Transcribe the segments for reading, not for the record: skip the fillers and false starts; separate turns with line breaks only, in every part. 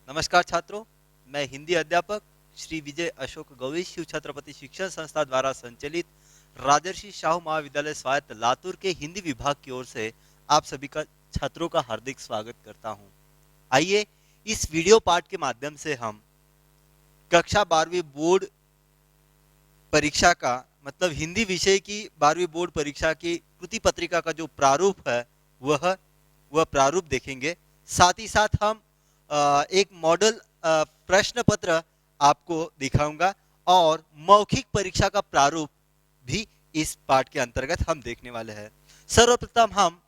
नमस्कार छात्रों, मैं हिंदी अध्यापक श्री विजय अशोक गौरी शिव छत्रपति शिक्षण संस्था द्वारा संचालित राजर्षि शाहू महाविद्यालय स्वायत्त लातूर के हिंदी विभाग की ओर से आप सभी का छात्रों का हार्दिक स्वागत करता हूं। आइए इस वीडियो पाठ के माध्यम से हम कक्षा 12वीं बोर्ड परीक्षा का मतलब हिंदी विषय की 12वीं बोर्ड परीक्षा की कृति पत्रिका का जो प्रारूप है वह प्रारूप देखेंगे। साथ ही साथ हम एक मॉडल प्रश्न पत्र आपको दिखाऊंगा और मौखिक परीक्षा का प्रारूप भी इस पाठ के अंतर्गत हम देखने वाले हैं। सर्वप्रथम हम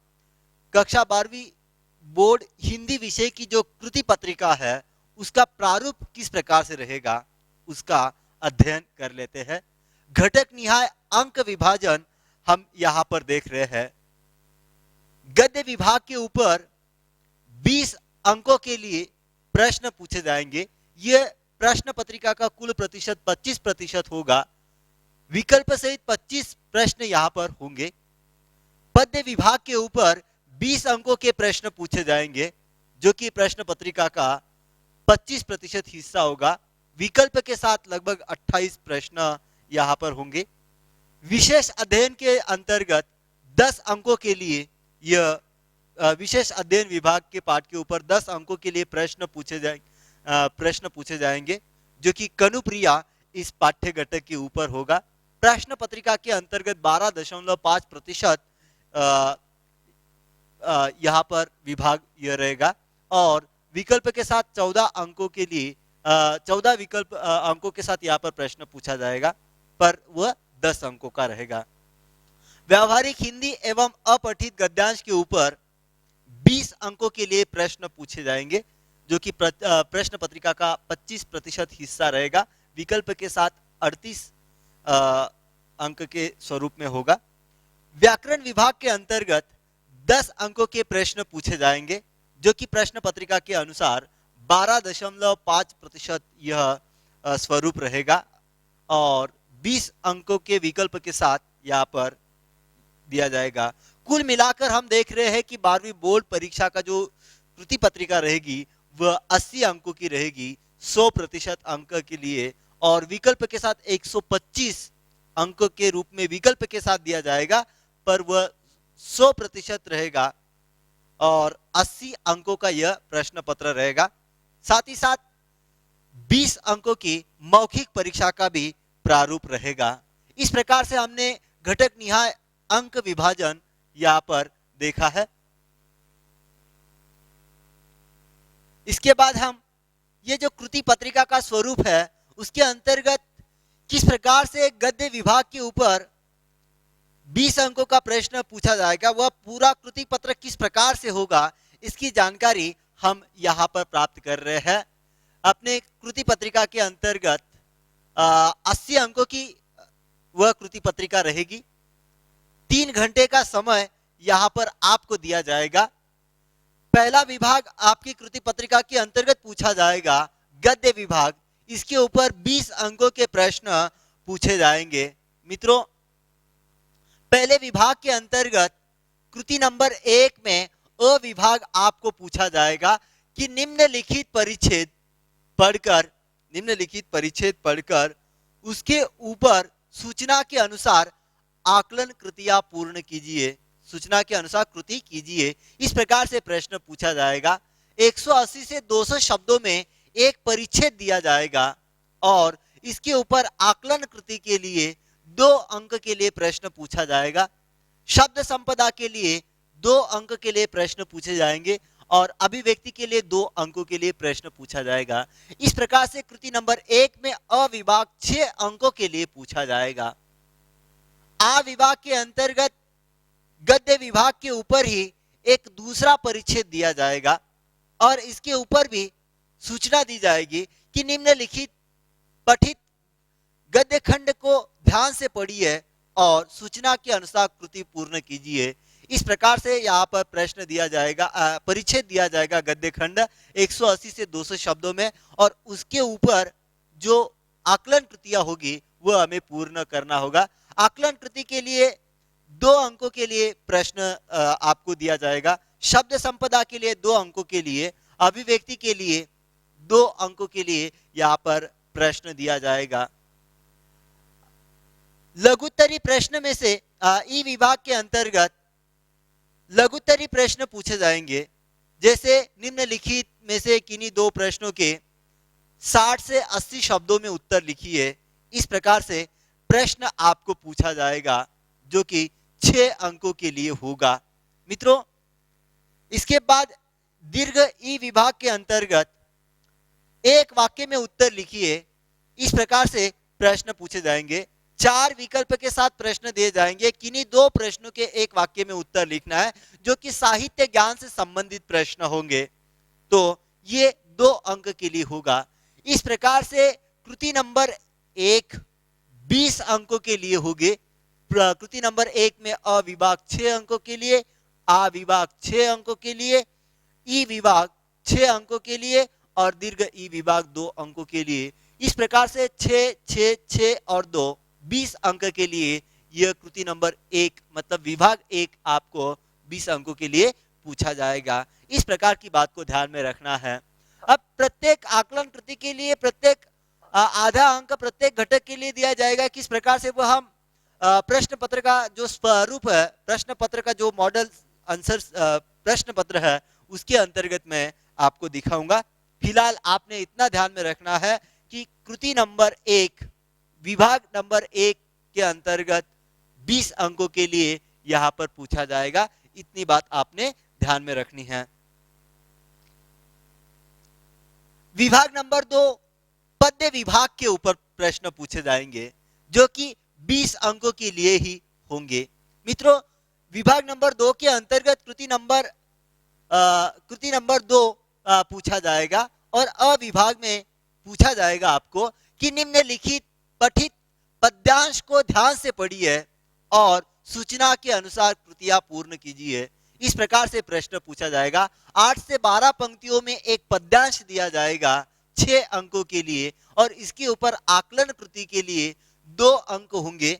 कक्षा 12वीं बोर्ड हिंदी विषय की जो कृति पत्रिका है उसका प्रारूप किस प्रकार से रहेगा उसका अध्ययन कर लेते हैं। घटक निहाय अंक विभाजन हम यहां पर देख रहे हैं। गद्य विभाग के ऊपर 20 अंकों के लिए प्रश्न पूछे जाएंगे। यह प्रश्न पत्रिका का कुल प्रतिशत 25% होगा। विकल्प सहित 25 प्रश्न यहां पर होंगे। पद्य विभाग के ऊपर 20 अंकों के प्रश्न पूछे जाएंगे जो कि प्रश्न पत्रिका का 25% हिस्सा होगा। विकल्प के साथ लगभग 28 प्रश्न यहां पर होंगे। विशेष अध्ययन के अंतर्गत 10 अंकों के लिए यह विशेष अध्ययन विभाग के पाठ के ऊपर 10 अंकों के लिए प्रश्न पूछे जाएंगे जो कि कनुप्रिया इस पाठ्य घटक के ऊपर होगा। प्रश्न पत्रिका के अंतर्गत 12.5% यहाँ पर विभाग यह रहेगा और विकल्प के साथ 14 अंकों के लिए 14 विकल्प अंकों के साथ यहाँ पर प्रश्न पूछा जाएगा, पर वह 10 अंकों का रहेगा। व्यावहारिक हिंदी एवं अपठित गद्यांश के ऊपर 20 अंकों के लिए प्रश्न पूछे जाएंगे जो कि प्रश्न पत्रिका का 25% हिस्सा रहेगा। विकल्प के साथ 38 अंक के स्वरूप में होगा। व्याकरण विभाग के अंतर्गत 10 अंकों के प्रश्न पूछे जाएंगे जो कि प्रश्न पत्रिका के अनुसार 12.5% यह स्वरूप रहेगा और 20 अंकों के विकल्प के साथ यहाँ पर दिया जाएगा। कुल मिलाकर हम देख रहे हैं कि 12वीं बोर्ड परीक्षा का जो कृति पत्रिका रहेगी वह 80 अंकों की रहेगी 100% अंक के लिए और विकल्प के साथ 125 अंक के रूप में विकल्प के साथ दिया जाएगा, पर वह 100% रहेगा और 80 अंकों का यह प्रश्न पत्र रहेगा। साथ ही साथ 20 अंकों की मौखिक परीक्षा का भी प्रारूप रहेगा। इस प्रकार से हमने घटक निहाय अंक विभाजन यहां पर देखा है। इसके बाद हम ये जो कृति पत्रिका का स्वरूप है उसके अंतर्गत किस प्रकार से गद्य विभाग के ऊपर 20 अंकों का प्रश्न पूछा जाएगा, वह पूरा कृति पत्र किस प्रकार से होगा इसकी जानकारी हम यहां पर प्राप्त कर रहे हैं। अपने कृति पत्रिका के अंतर्गत 80 अंकों की वह कृति पत्रिका रहेगी। 3 घंटे का समय यहां पर आपको दिया जाएगा। पहला विभाग आपकी कृति पत्रिका के अंतर्गत पूछा जाएगा गद्य विभाग। इसके ऊपर 20 अंकों के प्रश्न पूछे जाएंगे। मित्रों, पहले विभाग के अंतर्गत कृति नंबर 1 में अ विभाग आपको पूछा जाएगा कि निम्नलिखित परिच्छेद पढ़कर उसके ऊपर सूचना के अनुसार आकलन कृतियां पूर्ण कीजिए। सूचना के अनुसार कृति कीजिए, इस प्रकार से प्रश्न पूछा जाएगा। 180 से 200 शब्दों में एक परिच्छेद दिया जाएगा और इसके ऊपर आकलन कृति के लिए 2 अंक के लिए प्रश्न पूछा जाएगा। शब्द संपदा के लिए 2 अंक के लिए प्रश्न पूछे जाएंगे और अभिव्यक्ति के लिए 2 अंकों के लिए प्रश्न पूछा जाएगा। इस प्रकार से कृति नंबर 1 में अ विभाग 6 अंकों के लिए पूछा जाएगा। आ विभाग के अंतर्गत गद्य विभाग के ऊपर ही एक दूसरा परिच्छेद दिया जाएगा और इसके ऊपर भी सूचना दी जाएगी कि निम्नलिखित पठित गद्य खंड को ध्यान से पढ़िए और सूचना के अनुसार कृति पूर्ण कीजिए। इस प्रकार से यहाँ पर प्रश्न दिया जाएगा, परिच्छेद दिया जाएगा गद्य खंड 180 से 200 शब्दों में और उसके ऊपर जो आकलन कृतियां होगी वह हमें पूर्ण करना होगा। आकलन कृति के लिए 2 अंकों के लिए प्रश्न आपको दिया जाएगा। शब्द संपदा के लिए 2 अंकों के लिए, अभिव्यक्ति के लिए 2 अंकों के लिए यहाँ पर प्रश्न दिया जाएगा। लघुत्तरी प्रश्न में से ई विभाग के अंतर्गत लघुत्तरी प्रश्न पूछे जाएंगे। जैसे निम्नलिखित में से किन्हीं 2 प्रश्नों के 60 से 80 शब्दों में उत्तर लिखिए। इस प्रकार से प्रश्न आपको पूछा जाएगा जो कि 6 अंकों के लिए होगा। मित्रों, इसके बाद दीर्घ ई विभाग के अंतर्गत एक वाक्य में उत्तर लिखिए। इस प्रकार से प्रश्न पूछे जाएंगे। 4 विकल्प के साथ प्रश्न दिए जाएंगे। किन्हीं 2 प्रश्नों के एक वाक्य में उत्तर लिखना है जो कि साहित्य ज्ञान से संबंधित प्रश्न होंगे। तो ये 2 अंक के लिए होगा। इस प्रकार से कृति नंबर 1 20 अंकों के लिए होगी। कृति नंबर 1 में अ विभाग 6 अंकों के लिए, आ विभाग 6 अंकों के लिए, ई विभाग 6 अंकों के लिए और दीर्घ ई विभाग 2 अंकों के लिए। इस प्रकार से 6, 6, 6 और 2 20 अंक के लिए यह कृति नंबर 1 मतलब विभाग 1 आपको 20 अंकों के लिए पूछा जाएगा। इस प्रकार की बात को ध्यान में रखना है। अब प्रत्येक आकलन कृति के लिए प्रत्येक आधा अंक प्रत्येक घटक के लिए दिया जाएगा। किस प्रकार से वो हम प्रश्न पत्र का जो स्वरूप है, प्रश्न पत्र का जो मॉडल आंसर प्रश्न पत्र है उसके अंतर्गत मैं आपको दिखाऊंगा। फिलहाल आपने इतना ध्यान में रखना है कि कृति नंबर 1 विभाग नंबर 1 के अंतर्गत 20 अंकों के लिए यहां पर पूछा जाएगा। इतनी बात आपने ध्यान में रखनी है। विभाग नंबर 2 पद्य विभाग के ऊपर प्रश्न पूछे जाएंगे जो कि 20 अंकों के लिए ही होंगे। मित्रों, विभाग नंबर 2 के अंतर्गत कृति नंबर 2 पूछा जाएगा और अ विभाग में पूछा जाएगा आपको कि निम्नलिखित पठित पद्यांश को ध्यान से पढ़िए और सूचना के अनुसार कृतियां पूर्ण कीजिए। इस प्रकार से प्रश्न पूछा जाएगा। 8 से 12 पंक्तियों में एक पद्यांश दिया जाएगा 6 अंकों के लिए और इसके ऊपर आकलन कृति के लिए 2 अंक होंगे,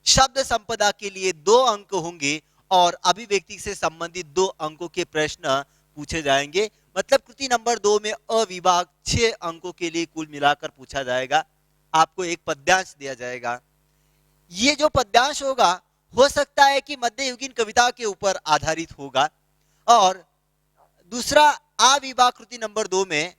शब्द संपदा के लिए 2 अंक होंगे और अभिव्यक्ति से संबंधित 2 अंकों के प्रश्न पूछे जाएंगे। मतलब कृति नंबर 2 में अ विभाग 6 अंकों के लिए कुल मिलाकर पूछा जाएगा। आपको एक पद्यांश दिया जाएगा। ये जो पद्यांश होगा हो सकता है कि मध्ययुगीन कविता के ऊपर आधारित होगा। और दूसरा आ विभाग कृति नंबर 2 में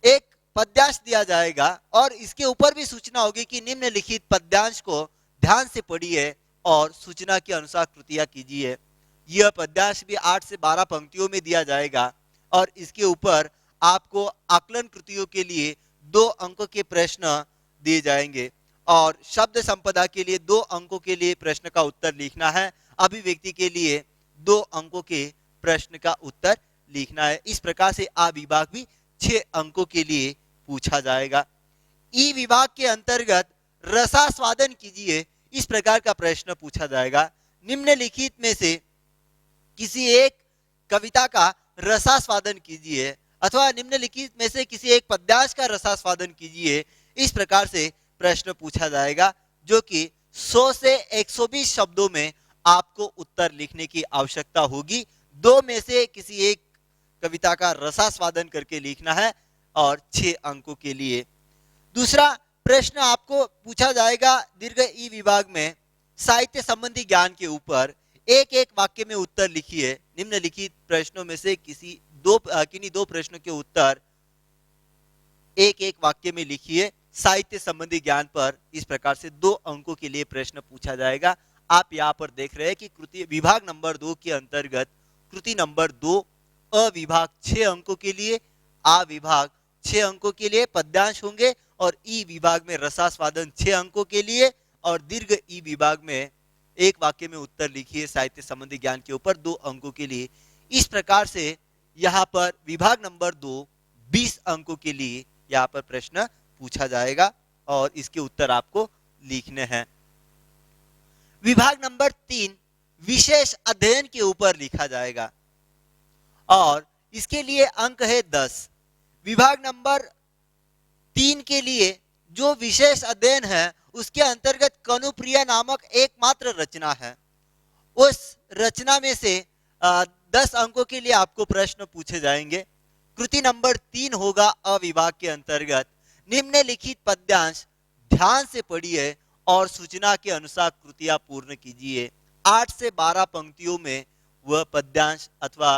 एक पद्यांश दिया जाएगा और इसके ऊपर भी सूचना होगी कि निम्नलिखित पद्यांश को ध्यान से पढ़िए और सूचना के अनुसार कृतियां कीजिए। यह पद्यांश भी 8 से 12 पंक्तियों में दिया जाएगा और इसके ऊपर आपको आकलन कृतियों के लिए 2 अंकों के प्रश्न दिए जाएंगे और शब्द संपदा के लिए 2 अंकों के लिए प्रश्न का उत्तर लिखना है। अभिव्यक्ति के लिए 2 अंकों के प्रश्न का उत्तर लिखना है। इस प्रकार से आ विभाग भी 6 अंकों के लिए पूछा जाएगा। ई विभाग के अंतर्गत रसास्वादन कीजिए, इस प्रकार का प्रश्न पूछा जाएगा। निम्नलिखित में से किसी एक कविता का रसास्वादन कीजिए अथवा निम्नलिखित में से किसी एक पद्यांश का रसास्वादन कीजिए। इस प्रकार से प्रश्न पूछा जाएगा जो कि 100 से 120 शब्दों में आपको उत्तर लिखने की आवश्यकता होगी। 2 में से किसी एक कविता का रसास्वादन करके लिखना है और 6 अंकों के लिए। दूसरा प्रश्न आपको पूछा जाएगा दीर्घ ई विभाग में साहित्य संबंधी ज्ञान के ऊपर। एक एक वाक्य में उत्तर लिखिए। निम्नलिखित प्रश्नों में से किन्हीं 2 प्रश्नों के उत्तर एक एक वाक्य में लिखिए साहित्य संबंधी ज्ञान पर। इस प्रकार से 2 अंकों के लिए प्रश्न पूछा जाएगा। आप यहाँ पर देख रहे हैं कि कृति विभाग नंबर 2 के अंतर्गत कृति नंबर 2 अ विभाग 6 अंकों के लिए, आ विभाग 6 अंकों के लिए पद्यांश होंगे और ई विभाग में रसास्वादन 6 अंकों के लिए और दीर्घ ई विभाग में एक वाक्य में उत्तर लिखिए साहित्य संबंधी ज्ञान के ऊपर 2 अंकों के लिए। इस प्रकार से यहाँ पर विभाग नंबर 2 20 अंकों के लिए यहाँ पर प्रश्न पूछा जाएगा और इसके उत्तर आपको लिखने हैं। विभाग नंबर 3 विशेष अध्ययन के ऊपर लिखा जाएगा और इसके लिए अंक है 10। विभाग नंबर 3 के लिए जो विशेष अध्ययन है उसके अंतर्गत कनुप्रिया नामक एकमात्र रचना है। उस रचना में से 10 अंकों के लिए आपको प्रश्न पूछे जाएंगे। कृति नंबर 3 होगा अविभाग के अंतर्गत। निम्नलिखित पद्यांश ध्यान से पढ़िए और सूचना के अनुसार कृतियां पूर्ण कीजिए। 8 से 12 पंक्तियों में वह पद्यांश अथवा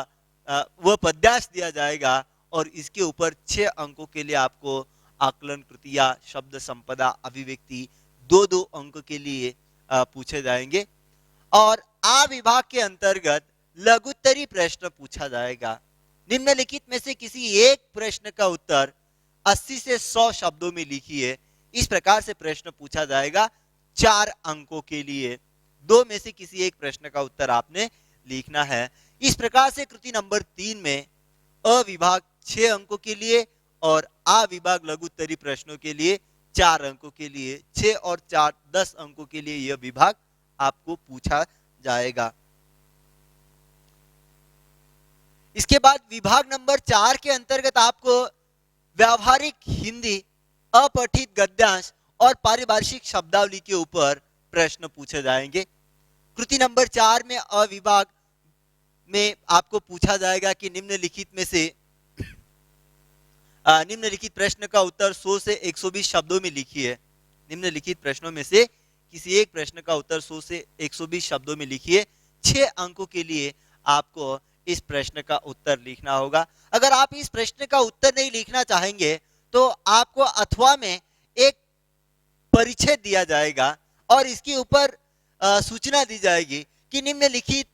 वह पद्यांश दिया जाएगा और इसके ऊपर 6 अंकों के लिए आपको आकलन कृतियां, शब्द संपदा, अभिव्यक्ति 2-2 अंक के लिए पूछे जाएंगे। और आ विभाग के अंतर्गत लघुत्तरी प्रश्न पूछा जाएगा। निम्नलिखित में से किसी एक प्रश्न का उत्तर 80 से 100 शब्दों में लिखिए। इस प्रकार से प्रश्न पूछा जाएगा 4 अंकों के लिए। 2 में से किसी एक प्रश्न का उत्तर आपने लिखना है। इस प्रकार से कृति नंबर 3 में अ विभाग 6 अंकों के लिए और आ विभाग लघुत्तरी प्रश्नों के लिए 4 अंकों के लिए, 6 और 4 10 अंकों के लिए यह विभाग आपको पूछा जाएगा। इसके बाद विभाग नंबर 4 के अंतर्गत आपको व्यावहारिक हिंदी, अपठित गद्यांश और पारिभाषिक शब्दावली के ऊपर प्रश्न पूछे जाएंगे। कृति नंबर 4 में अ विभाग में आपको पूछा जाएगा कि निम्नलिखित में से निम्नलिखित प्रश्न का उत्तर 100 से 120 शब्दों में लिखिए। निम्नलिखित प्रश्नों में से किसी एक प्रश्न का उत्तर 100 से 120 शब्दों में लिखिए। 6 अंकों के लिए आपको इस प्रश्न का उत्तर लिखना होगा। अगर आप इस प्रश्न का उत्तर नहीं लिखना चाहेंगे तो आपको अथवा में एक परिच्छेद दिया जाएगा और इसके ऊपर सूचना दी जाएगी कि निम्नलिखित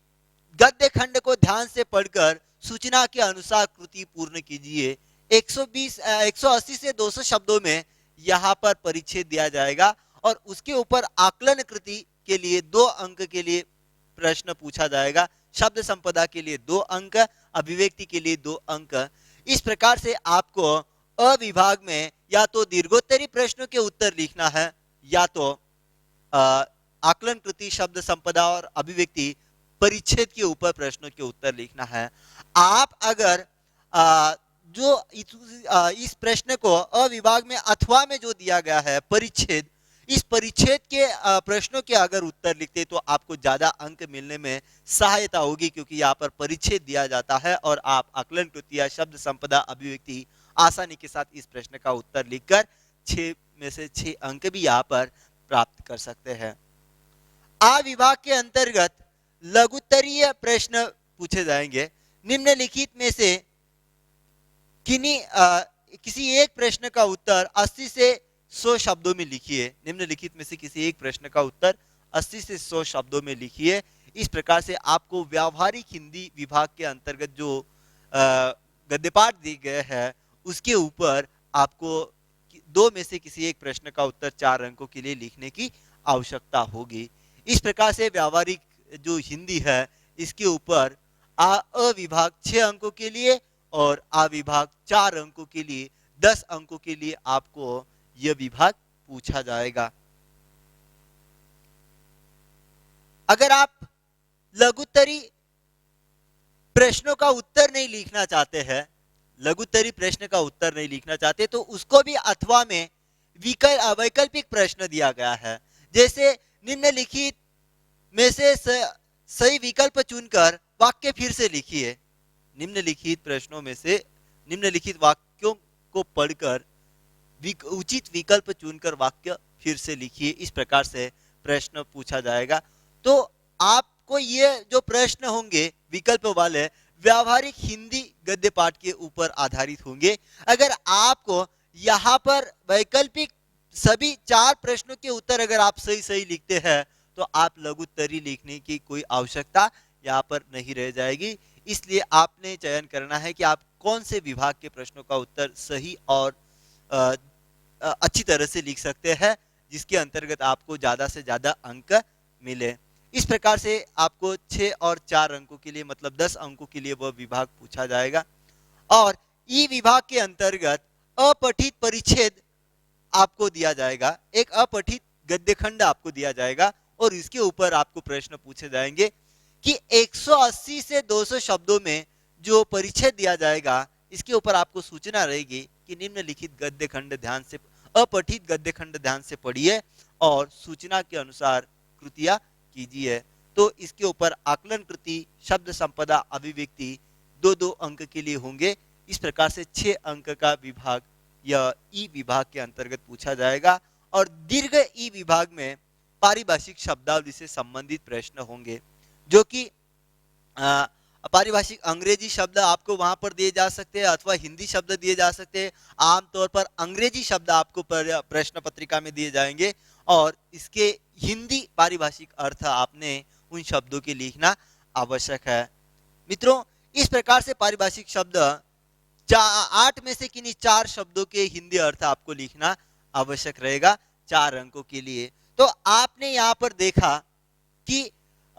गद्य खंड को ध्यान से पढ़कर सूचना के अनुसार कृति पूर्ण कीजिए। 180 से 200 शब्दों में यहाँ पर परिच्छेद दिया जाएगा और उसके ऊपर आकलन कृति के लिए 2 अंक के लिए प्रश्न पूछा जाएगा। शब्द संपदा के लिए 2 अंक, अभिव्यक्ति के लिए 2 अंक। इस प्रकार से आपको अ विभाग में या तो दीर्घोत्तरी प्रश्नों के उत्तर लिखना है या तो आकलन कृति, शब्द संपदा और अभिव्यक्ति परिच्छेद के ऊपर प्रश्नों के उत्तर लिखना है। आप अगर जो इस प्रश्न को अ विभाग में अथवा में जो दिया गया है परिच्छेद, इस परिच्छेद के प्रश्नों के अगर उत्तर लिखते तो आपको ज्यादा अंक मिलने में सहायता होगी, क्योंकि यहाँ पर परिच्छेद दिया जाता है और आप आकलन कृतियां, शब्द संपदा, अभिव्यक्ति आसानी के साथ इस प्रश्न का उत्तर लिखकर 6 में से 6 अंक भी यहाँ पर प्राप्त कर सकते हैं। आ विभाग के अंतर्गत लघुत्तरीय प्रश्न पूछे जाएंगे। निम्नलिखित में से किसी एक प्रश्न का उत्तर 80 से 100 शब्दों में लिखिए। निम्नलिखित में से किसी एक प्रश्न का उत्तर 80 से 100 शब्दों में लिखिए। इस प्रकार से आपको व्यावहारिक हिंदी विभाग के अंतर्गत जो गद्यपाठ दिए गए हैं उसके ऊपर आपको 2 में से किसी एक प्रश्न का उत्तर 4 अंकों के लिए लिखने की आवश्यकता होगी। इस प्रकार से व्यावहारिक जो हिंदी है इसके ऊपर अ विभाग 6 अंकों के लिए और आ विभाग 4 अंकों के लिए 10 अंकों के लिए आपको यह विभाग पूछा जाएगा। अगर आप लघुत्तरी प्रश्नों का उत्तर नहीं लिखना चाहते हैं, लघुत्तरी प्रश्न का उत्तर नहीं लिखना चाहते तो उसको भी अथवा में वैकल्पिक प्रश्न दिया गया है। जैसे निम्नलिखित में से सही विकल्प चुनकर वाक्य फिर से लिखिए। निम्नलिखित प्रश्नों में से निम्नलिखित वाक्यों को पढ़कर उचित विकल्प चुनकर वाक्य फिर से लिखिए। इस प्रकार से प्रश्न पूछा जाएगा। तो आपको ये जो प्रश्न होंगे विकल्प वाले व्यावहारिक हिंदी गद्य पाठ के ऊपर आधारित होंगे। अगर आपको यहाँ पर वैकल्पिक सभी 4 प्रश्नों के उत्तर अगर आप सही सही लिखते हैं तो आप लघुत्तरी लिखने की कोई आवश्यकता यहाँ पर नहीं रह जाएगी। इसलिए आपने चयन करना है कि आप कौन से विभाग के प्रश्नों का उत्तर सही और अच्छी तरह से लिख सकते हैं, जिसके अंतर्गत आपको ज्यादा से ज्यादा अंक मिले। इस प्रकार से आपको 6 और 4 अंकों के लिए मतलब 10 अंकों के लिए वह विभाग पूछा जाएगा। और ई विभाग के अंतर्गत अपठित परिच्छेद आपको दिया जाएगा। एक अपठित गद्यखंड आपको दिया जाएगा और इसके ऊपर आपको प्रश्न पूछे जाएंगे कि 180 से 200 शब्दों में जो परिच्छेद दिया जाएगा इसके ऊपर आपको सूचना रहेगी कि निम्नलिखित गद्यखंड ध्यान से, अपठित गद्यखंड ध्यान से पढ़िए और सूचना के अनुसार कृतियां कीजिए। तो इसके ऊपर आकलन कृति, शब्द संपदा, अभिव्यक्ति 2-2 अंक के लिए होंगे। इस प्रकार से 6 अंक का विभाग यह ई विभाग के अंतर्गत पूछा जाएगा और दीर्घ ई विभाग में पारिभाषिक शब्दावली से संबंधित प्रश्न होंगे, जो कि पारिभाषिक अंग्रेजी शब्द आपको वहां पर दिए जा सकते हैं अथवा हिंदी शब्द दिए जा सकते हैं। आमतौर पर अंग्रेजी शब्द आपको प्रश्न पत्रिका में दिए जाएंगे और इसके हिंदी पारिभाषिक अर्थ आपने उन शब्दों के लिखना आवश्यक है। मित्रों, इस प्रकार से पारिभाषिक शब्द 8 में से किन्हीं 4 शब्दों के हिंदी अर्थ आपको लिखना आवश्यक रहेगा 4 अंकों के लिए। तो आपने यहाँ पर देखा कि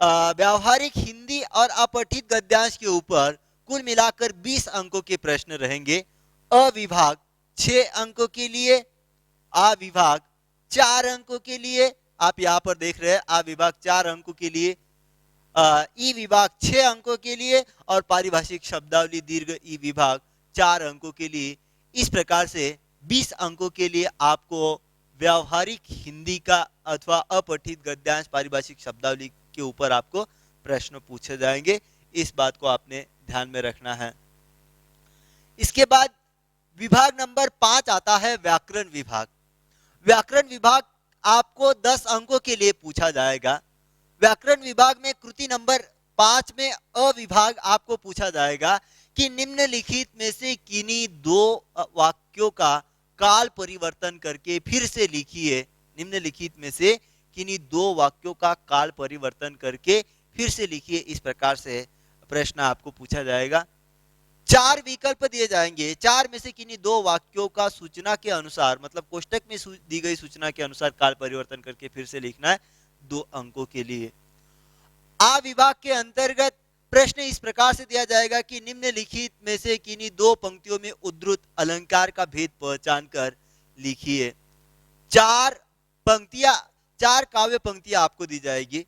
व्यावहारिक हिंदी और अपठित गद्यांश के ऊपर कुल मिलाकर 20 अंकों के प्रश्न रहेंगे। अ विभाग 6 अंकों के लिए, आ विभाग 4 अंकों के लिए, आप यहाँ पर देख रहे हैं आ विभाग 4 अंकों के लिए, ई विभाग 6 अंकों के लिए और पारिभाषिक शब्दावली दीर्घ ई विभाग 4 अंकों के लिए। इस प्रकार से 20 अंकों के लिए आपको व्यावहारिक हिंदी का अथवा अपठित गद्यांश पारिभाषिक शब्दावली के ऊपर आपको प्रश्न पूछे जाएंगे। इस बात को आपने ध्यान में रखना है। इसके बाद विभाग नंबर 5 आता है व्याकरण विभाग। व्याकरण विभाग आपको 10 अंकों के लिए पूछा जाएगा। व्याकरण विभाग में कृति नंबर 5 में अ विभाग आपको पूछा जाएगा कि निम्नलिखित में से किन्हीं 2 वाक्यों का काल परिवर्तन करके फिर से लिखिए। निम्नलिखित में से किन्हीं 2 वाक्यों का काल परिवर्तन करके फिर से लिखिए। इस प्रकार से प्रश्न आपको पूछा जाएगा। 4 विकल्प दिए जाएंगे। 4 में से किन्हीं 2 वाक्यों का सूचना के अनुसार, मतलब कोष्टक में दी गई सूचना के अनुसार काल परिवर्तन करके फिर से लिखना है 2 अंकों के लिए। आ विभाग के अंतर्गत प्रश्न इस प्रकार से दिया जाएगा कि निम्नलिखित में से किन्हीं 2 पंक्तियों में उद्धृत अलंकार का भेद पहचान कर लिखिए। 4 पंक्तियां, 4 काव्य पंक्तियां आपको दी जाएगी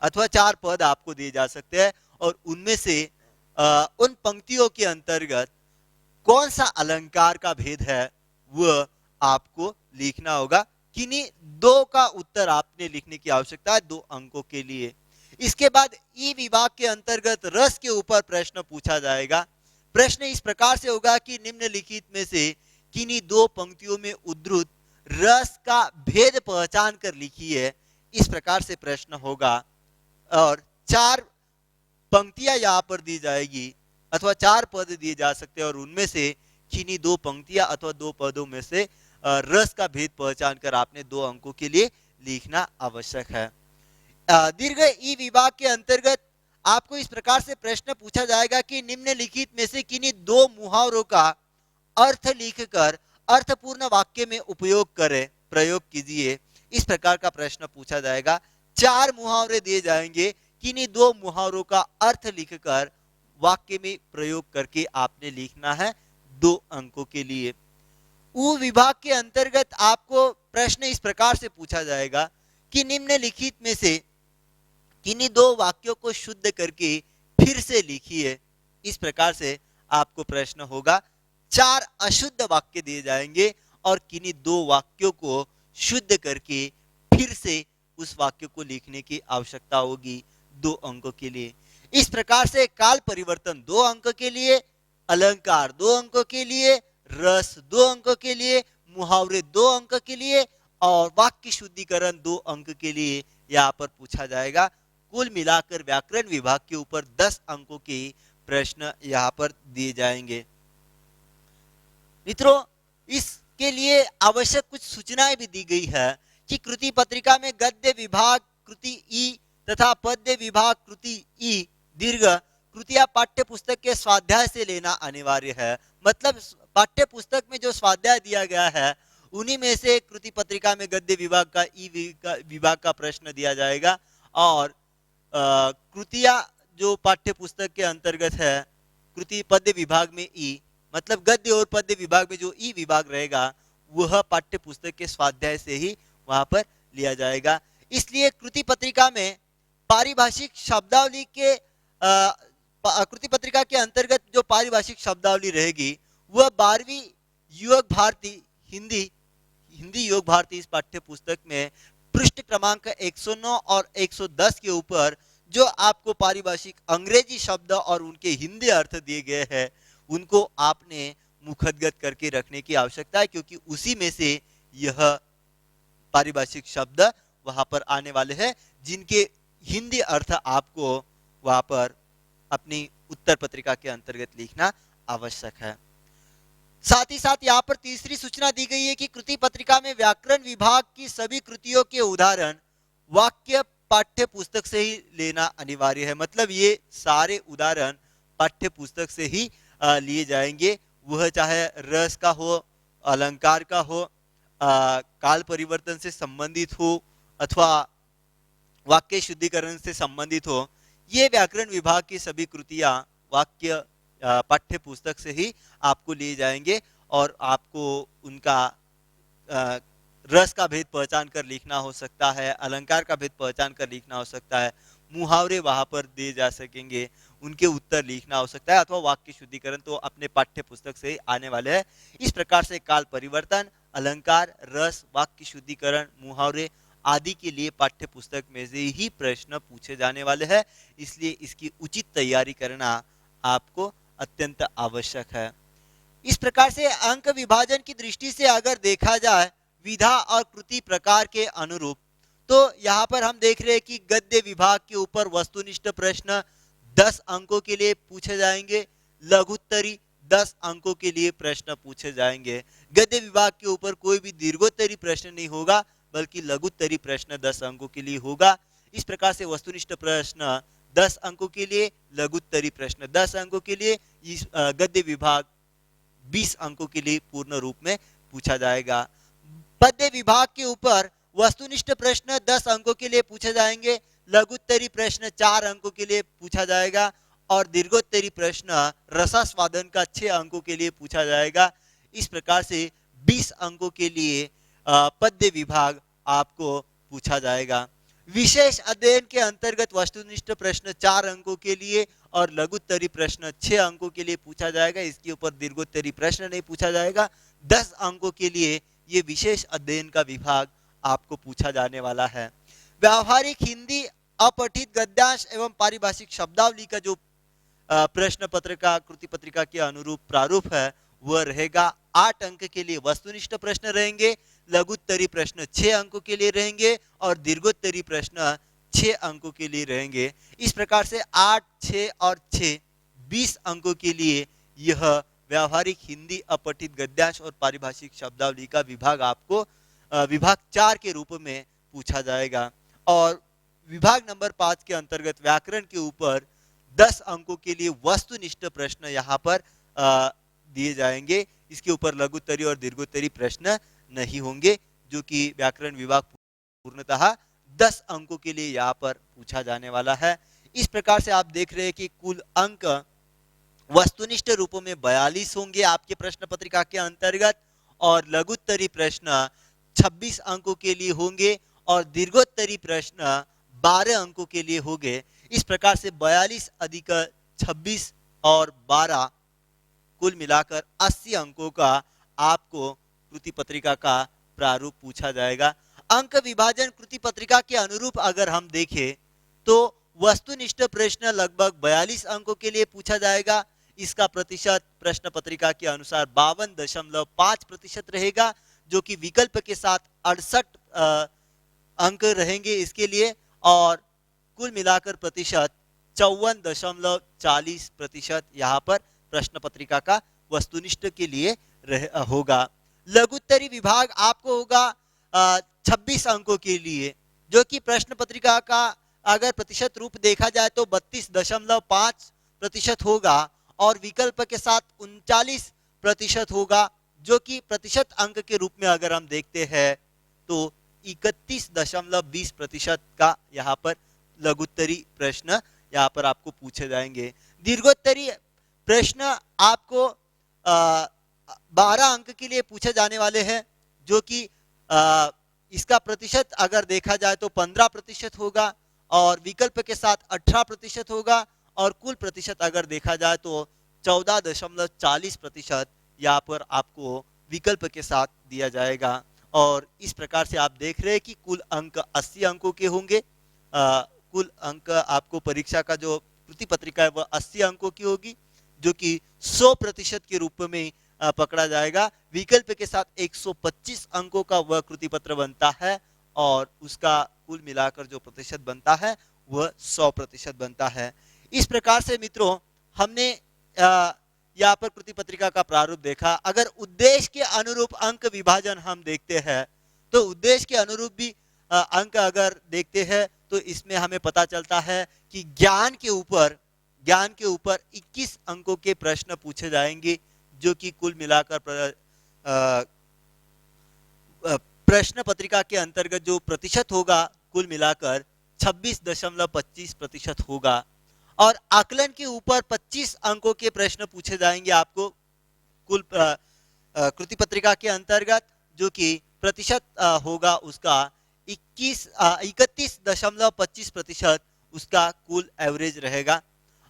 अथवा 4 पद आपको दिए जा सकते हैं और उनमें से उन पंक्तियों के अंतर्गत कौन सा अलंकार का भेद है वह आपको लिखना होगा। किन्हीं 2 का उत्तर आपने लिखने की आवश्यकता है 2 अंकों के लिए। इसके बाद ई विभाग के अंतर्गत रस के ऊपर प्रश्न पूछा जाएगा। प्रश्न इस प्रकार से होगा कि निम्नलिखित में से किन्हीं 2 पंक्तियों में उद्धृत रस का भेद पहचान कर लिखिए। इस प्रकार से प्रश्न होगा और 4 पंक्तियां यहां पर दी जाएगी अथवा 4 पद दिए जा सकते हैं और उनमें से किन्हीं 2 पंक्तियां अथवा 2 पदों में से रस का भेद पहचान कर आपने 2 अंकों के लिए लिखना आवश्यक है। दीर्घ ई विभाग के अंतर्गत आपको इस प्रकार से प्रश्न पूछा जाएगा कि निम्नलिखित में से किन्हीं 2 मुहावरों का अर्थ लिखकर अर्थपूर्ण वाक्य में उपयोग करें, प्रयोग कीजिए। इस प्रकार का प्रश्न पूछा जाएगा। 4 मुहावरे दिए जाएंगे। किन्हीं 2 मुहावरों का अर्थ लिखकर वाक्य में प्रयोग करके आपने लिखना है 2 अंकों के लिए। उ विभाग के अंतर्गत आपको प्रश्न इस प्रकार से पूछा जाएगा कि निम्नलिखित में से किन्हीं 2 वाक्यों को शुद्ध करके फिर से लिखिए। इस प्रकार से आपको प्रश्न होगा। 4 अशुद्ध वाक्य दिए जाएंगे और किन्हीं 2 वाक्यों को शुद्ध करके फिर से उस वाक्य को लिखने की आवश्यकता होगी 2 अंकों के लिए। इस प्रकार से काल परिवर्तन 2 अंक के लिए, अलंकार 2 अंकों के लिए, रस 2 अंकों के लिए, मुहावरे 2 अंक के लिए और वाक्य शुद्धिकरण 2 अंक के लिए यहाँ पर पूछा जाएगा। कुल मिलाकर व्याकरण विभाग के ऊपर 10 अंकों के प्रश्न यहाँ पर दिए जाएंगे। मित्रों, इसके लिए आवश्यक कुछ सूचनाएं भी दी गई है कि कृति पत्रिका में गद्य विभाग कृति ई तथा पद्य विभाग कृति ई दीर्घ कृतियां पाठ्य पुस्तक के स्वाध्याय से लेना अनिवार्य है। मतलब पाठ्य पुस्तक में जो स्वाध्याय दिया गया है उन्हीं में से कृति पत्रिका में गद्य विभाग का ई विभाग का प्रश्न दिया जाएगा और कृतियां जो पाठ्य पुस्तक के अंतर्गत है कृति पद्य विभाग में ई, मतलब गद्य और पद्य विभाग में जो ई विभाग रहेगा वह पाठ्य पुस्तक के स्वाध्याय से ही वहां पर लिया जाएगा। इसलिए कृति पत्रिका में पारिभाषिक शब्दावली के कृति पत्रिका के अंतर्गत जो पारिभाषिक शब्दावली रहेगी वह 12वीं योग भारती हिंदी योग भारती इस पाठ्य पुस्तक में पृष्ठ क्रमांक 109 और 110 के ऊपर जो आपको पारिभाषिक अंग्रेजी शब्द और उनके हिंदी अर्थ दिए गए हैं उनको आपने मुखगत करके रखने की आवश्यकता है, क्योंकि उसी में से यह पारिभाषिक शब्द वहां पर आने वाले हैं जिनके हिंदी अर्थ आपको वहां पर अपनी उत्तर पत्रिका के अंतर्गत लिखना आवश्यक है। साथ ही साथ यहाँ पर तीसरी सूचना दी गई है कि कृति पत्रिका में व्याकरण विभाग की सभी कृतियों के उदाहरण वाक्य पाठ्य पुस्तक से ही लेना अनिवार्य है। मतलब ये सारे उदाहरण पाठ्य पुस्तक से ही लिए जाएंगे, वह चाहे रस का हो, अलंकार का हो, काल परिवर्तन से संबंधित हो अथवा वाक्य शुद्धिकरण से संबंधित हो। ये व्याकरण विभाग की सभी कृतियां वाक्य पाठ्य पुस्तक से ही आपको लिए जाएंगे और आपको उनका रस का भेद पहचान कर लिखना हो सकता है, अलंकार का भेद पहचान कर लिखना हो सकता है, मुहावरे वहां पर दिए जा सकेंगे, उनके उत्तर लिखना हो सकता है, अथवा वाक्य शुद्धिकरण तो अपने पाठ्य पुस्तक से आने वाले हैं। इस प्रकार से काल परिवर्तन, अलंकार, रस, वाक्य शुद्धिकरण, मुहावरे आदि के लिए पाठ्य पुस्तक में से ही प्रश्न पूछे जाने वाले हैं, इसलिए इसकी उचित तैयारी करना आपको अत्यंत आवश्यक है। इस प्रकार से अंक विभाजन की दृष्टि से अगर देखा जाए विधा और कृति प्रकार के अनुरूप, तो यहाँ पर हम देख रहे हैं कि गद्य विभाग के ऊपर वस्तुनिष्ठ प्रश्न 10 अंकों के लिए पूछे जाएंगे, लघुत्तरी 10 अंकों के लिए प्रश्न पूछे जाएंगे। गद्य विभाग के ऊपर कोई भी दीर्घोत्तरी प्रश्न नहीं होगा, बल्कि लघुत्तरी प्रश्न 10 अंकों के लिए होगा। इस प्रकार से वस्तुनिष्ठ प्रश्न 10 अंकों के लिए, लघुत्तरी प्रश्न 10 अंकों के लिए, इस गद्य विभाग 20 अंकों के लिए पूर्ण रूप में पूछा जाएगा। पद्य विभाग के ऊपर वस्तुनिष्ठ प्रश्न 10 अंकों के लिए पूछे जाएंगे, लघुत्तरी प्रश्न 4 अंकों के लिए पूछा जाएगा और दीर्घोत्तरी प्रश्न रसास्वादन का 6 अंकों के लिए पूछा जाएगा। इस प्रकार से 20 अंकों के लिए पद्य विभाग आपको पूछा जाएगा। विशेष अध्ययन के अंतर्गत वस्तुनिष्ठ प्रश्न 4 अंकों के लिए और लघुत्तरी प्रश्न 6 अंकों के लिए पूछा जाएगा। इसके ऊपर दीर्घोत्तरी प्रश्न नहीं पूछा जाएगा। 10 अंकों के लिए ये विशेष अध्ययन का विभाग आपको पूछा जाने वाला है। व्यावहारिक हिंदी अपठित गद्यांश एवं पारिभाषिक शब्दावली का जो प्रश्न पत्रिका कृति पत्रिका के अनुरूप प्रारूप है वह रहेगा 8 अंक के लिए वस्तुनिष्ठ प्रश्न रहेंगे, लघुत्तरी प्रश्न 6 अंकों के लिए रहेंगे और दीर्घोत्तरी प्रश्न 6 अंकों के लिए रहेंगे। इस प्रकार से 8, 6 और 6 20 अंकों के लिए यह व्यावहारिक हिंदी अपठित गद्यांश और पारिभाषिक शब्दावली का विभाग आपको विभाग 4 के रूप में पूछा जाएगा। और विभाग नंबर 5 के अंतर्गत व्याकरण के ऊपर 10 अंकों के लिए वस्तुनिष्ठ प्रश्न यहाँ पर दिए जाएंगे। इसके ऊपर लघुत्तरी और दीर्घोत्तरी प्रश्न नहीं होंगे, जो कि व्याकरण विभाग पूर्णतः 10 अंकों के लिए यहाँ पर पूछा जाने वाला है। इस प्रकार से आप देख रहे हैं कि कुल अंक वस्तुनिष्ठ रूपों में 42 होंगे आपके प्रश्न पत्रिका के अंतर्गत और लघुत्तरी प्रश्न 26 अंकों के लिए होंगे और दीर्घोत्तरी प्रश्न 12 अंकों के लिए होंगे। इस प्रकार से 42 अधिक 26 और 12 कुल मिलाकर 80 अंकों का आपको कृति पत्रिका का प्रारूप पूछा जाएगा। अंक विभाजन कृति पत्रिका के अनुरूप अगर हम देखें तो वस्तुनिष्ठ प्रश्न लगभग 42 अंकों के लिए पूछा जाएगा। इसका प्रतिशत प्रश्न पत्रिका के अनुसार 52.5% रहेगा, जो कि विकल्प के साथ 68 अंक रहेंगे इसके लिए, और कुल मिलाकर प्रतिशत 54.40% यहाँ पर प्रश्न पत्रिका का वस्तुनिष्ठ के लिए होगा। लघुत्तरी विभाग आपको होगा 26 अंकों के लिए, जो कि प्रश्न पत्रिका का अगर प्रतिशत रूप देखा जाए तो 32.5% होगा और विकल्प के साथ 39% होगा, जो कि प्रतिशत अंक के रूप में अगर हम देखते हैं तो 31.20% का यहाँ पर लघुत्तरी प्रश्न यहाँ पर आपको पूछे जाएंगे। दीर्घोत्तरी प्रश्न आपको 12 अंक के लिए पूछे जाने वाले हैं, जो कि इसका प्रतिशत अगर देखा जाए तो 15% होगा और विकल्प के साथ 18% होगा और कुल प्रतिशत अगर देखा जाए तो 14.40% यहाँ पर आपको विकल्प के साथ दिया जाएगा। और इस प्रकार से आप देख रहे हैं कि कुल अंक 80 अंकों के होंगे। कुल अंक आपको परीक्षा का जो कृति पत्रिका है वह 80 अंकों की होगी, जो कि 100% के रूप में पकड़ा जाएगा। विकल्प के साथ 125 अंकों का वह कृति पत्र बनता है और उसका कुल मिलाकर जो प्रतिशत बनता है वह 100% बनता है। इस प्रकार से मित्रों हमने यहाँ पर कृति पत्रिका का प्रारूप देखा। अगर उद्देश्य के अनुरूप अंक विभाजन हम देखते हैं तो उद्देश्य के अनुरूप भी अंक अगर देखते हैं तो इसमें हमें पता चलता है कि ज्ञान के ऊपर 21 अंकों के प्रश्न पूछे जाएंगे, जो कि कुल मिलाकर प्रश्न पत्रिका के अंतर्गत जो प्रतिशत होगा कुल मिलाकर 26.25% होगा। और आकलन के ऊपर 25 अंकों के प्रश्न पूछे जाएंगे आपको कुल कृति पत्रिका के अंतर्गत, जो कि प्रतिशत होगा उसका 31.25% उसका कुल एवरेज रहेगा।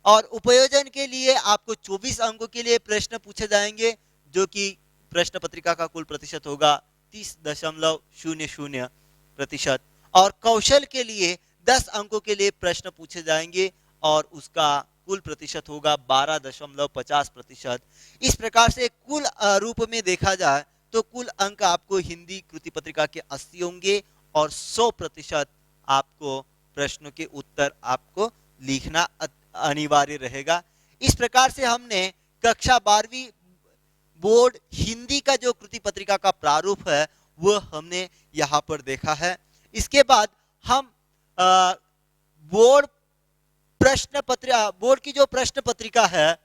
और उपयोजन के लिए आपको 24 अंकों के लिए प्रश्न पूछे जाएंगे, जो कि प्रश्न पत्रिका का कुल प्रतिशत होगा 30.00%। और कौशल के लिए 10 अंकों के लिए प्रश्न पूछे जाएंगे और उसका कुल प्रतिशत होगा 12.50%। इस प्रकार से कुल रूप में देखा जाए तो कुल अंक आपको हिंदी कृति पत्रिका के 80 होंगे और 100% आपको प्रश्नों के उत्तर आपको लिखना अनिवार्य रहेगा। इस प्रकार से हमने कक्षा 12वीं बोर्ड हिंदी का जो कृति पत्रिका का प्रारूप है वह हमने यहाँ पर देखा है। इसके बाद हम बोर्ड की जो प्रश्न पत्रिका है